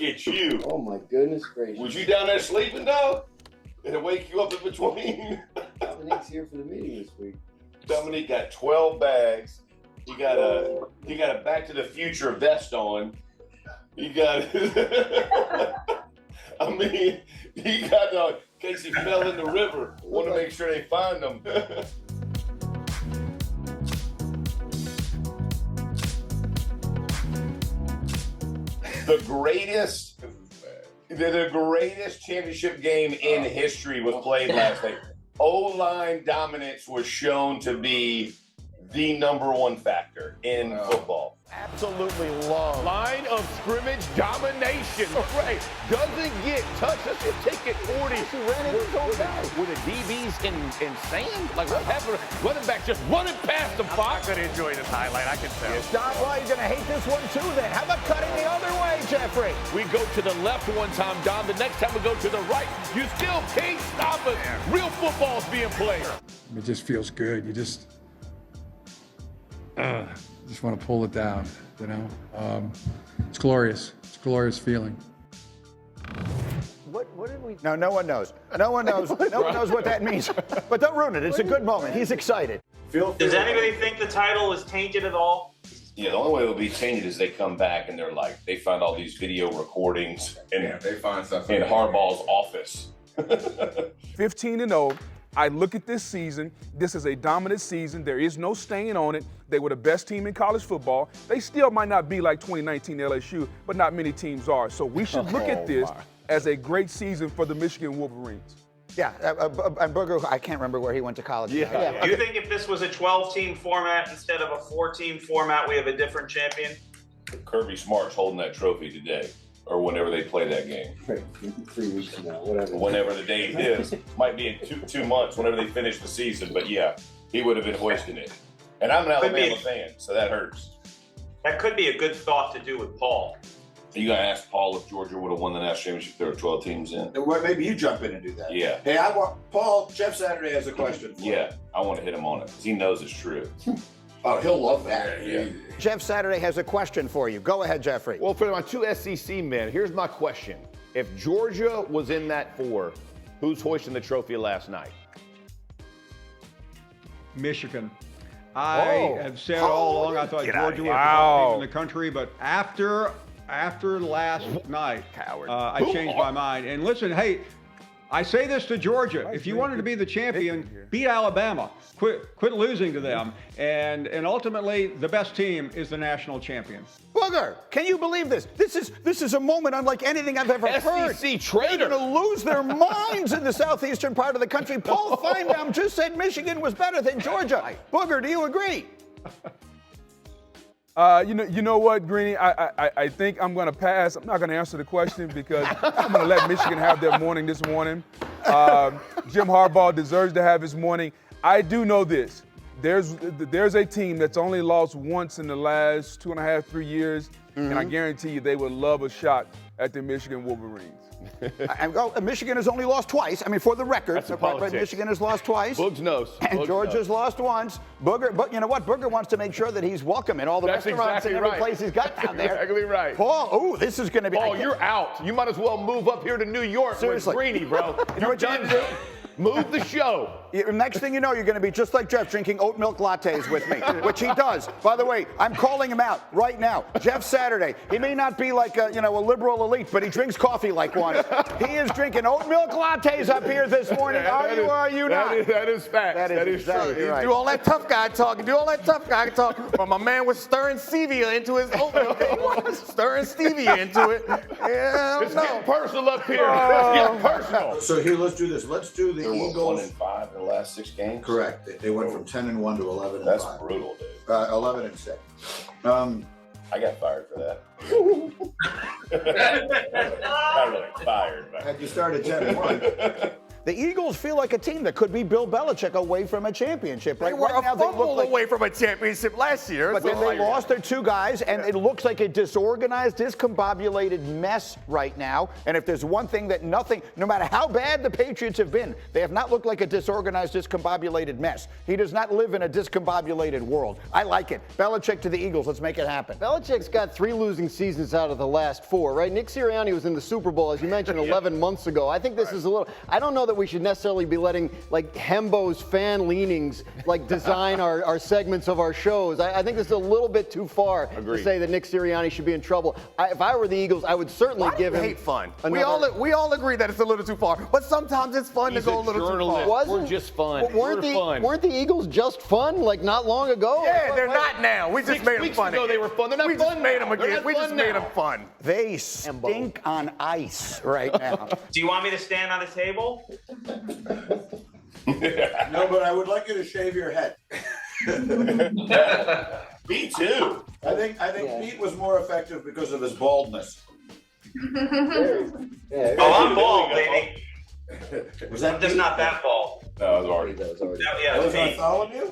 at you. Oh, my goodness gracious. Was you down there sleeping, though? Did it wake you up in between? Domonique's here for the meeting this week. Domonique got 12 bags. He got a Back to the Future vest on. He got I mean, he got in case he fell in the river. Want to make sure they find him. The greatest championship game in history was played last night. O-line dominance was shown to be the #1 factor in football. Absolutely love. Line of scrimmage domination. Right. Doesn't get touched. Let's just take it 40. He ran into his own guy. Were the DBs in sand? Like what happened? Running back just running past the Fox. I'm going to enjoy this highlight. I can tell. Stop. Well, you're going to hate this one too then. How about cutting the other way, Jeffrey? We go to the left one time, Don. The next time we go to the right. You still can't stop us. Real football's being played. It just feels good. You just want to pull it down, you know? It's glorious. It's a glorious feeling. What did we... No one knows. No one knows. No one knows what that means. But don't ruin it. It's a good moment. He's excited. Does anybody think the title is tainted at all? Yeah, the only way it'll be tainted is they come back and they're like, they find all these video recordings and they find stuff in Harbaugh's office. 15-0. I look at this season. This is a dominant season. There is no stain on it. They were the best team in college football. They still might not be like 2019 LSU, but not many teams are. So we should look at this as a great season for the Michigan Wolverines. Yeah, and Booger, I can't remember where he went to college. Do you think if this was a 12-team format instead of a 4-team format, we have a different champion? Kirby Smart's holding that trophy today, or whenever they play that game. 3 weeks from now, whatever. Whenever the date is. Might be in two months, whenever they finish the season. But yeah, he would have been hoisting it. And I'm an Alabama fan, so that hurts. That could be a good thought to do with Paul. Are you going to ask Paul if Georgia would have won the national championship if there were 12 teams in? Well, maybe you jump in and do that. Yeah. Hey, Paul, Jeff Saturday has a question for you. Yeah, I want to hit him on it because he knows it's true. Oh, he'll love that. Yeah. Jeff Saturday has a question for you. Go ahead, Jeffrey. Well, for my two SEC men, here's my question. If Georgia was in that 4, who's hoisting the trophy last night? Michigan. I have said all along I thought Georgia was the best team in the country, but after last night, I changed my mind. And listen, hey, I say this to Georgia: if you wanted to be the champion, beat Alabama. Quit losing to them, and ultimately the best team is the national champion. Booger, can you believe this? This is a moment unlike anything I've ever heard. SEC traitor. They're going to lose their minds in the southeastern part of the country. Paul Feinbaum just said Michigan was better than Georgia. Booger, do you agree? You know what, Greeny? I think I'm going to pass. I'm not going to answer the question because I'm going to let Michigan have their morning this morning. Jim Harbaugh deserves to have his morning. I do know this. There's a team that's only lost once in the last 2.5, 3 years, and I guarantee you they would love a shot at the Michigan Wolverines. Michigan has only lost twice. I mean, for the record, Michigan has lost twice. Boogs knows. And Georgia's lost once. But you know what? Booger wants to make sure that he's welcome in all the restaurants and every place he's got down there. Exactly right. Paul, this is going to be. Paul, you're out. You might as well move up here to New York with Greeny, bro. You know what you need to do? Move the show. Next thing you know, you're going to be just like Jeff, drinking oat milk lattes with me, which he does. By the way, I'm calling him out right now. Jeff Saturday. He may not be like a liberal elite, but he drinks coffee like one. He is drinking oat milk lattes up here this morning. Are you or are you not? That is fact. That is true. Right. Do all that tough guy talking. But my man was stirring stevia into his oat milk. Stirring stevia into it. Yeah, It's getting personal up here. It's getting personal. So here, let's do this. Let's do the They're Eagles. 1-5 in the last 6 games. Correct. They went from 10-1 to 11-5. That's brutal, dude. 11-6. I got fired for that. Not really fired, but Had you started 10-1. The Eagles feel like a team that could be Bill Belichick away from a championship. They were right now, a fumble away from a championship last year. But then they lost their two guys, and it looks like a disorganized, discombobulated mess right now. And if there's one thing that no matter how bad the Patriots have been, they have not looked like a disorganized, discombobulated mess. He does not live in a discombobulated world. I like it. Belichick to the Eagles. Let's make it happen. Belichick's got 3 losing seasons out of the last 4, right? Nick Sirianni was in the Super Bowl, as you mentioned, 11 months ago. I think this is a little. I don't know that we should necessarily be letting like Hembo's fan leanings like design our segments of our shows. I think this is a little bit too far to say that Nick Sirianni should be in trouble. If I were the Eagles, I would certainly give him. Hate fun. We all agree that it's a little too far, but sometimes it's fun to go a little too far. We're just fun. Weren't the Eagles just fun like not long ago? Yeah, they're not now. We just made them fun. Ago they were fun. They're not we fun just made now. them again. We just made them fun. They stink on ice right now. Do you want me to stand on the table? No, but I would like you to shave your head. Me too. I think Pete was more effective because of his baldness. Yeah, I'm bald, baby. Was that I'm just not that bald. No, it was already. that was already. Yeah, was Pete. Bartholomew?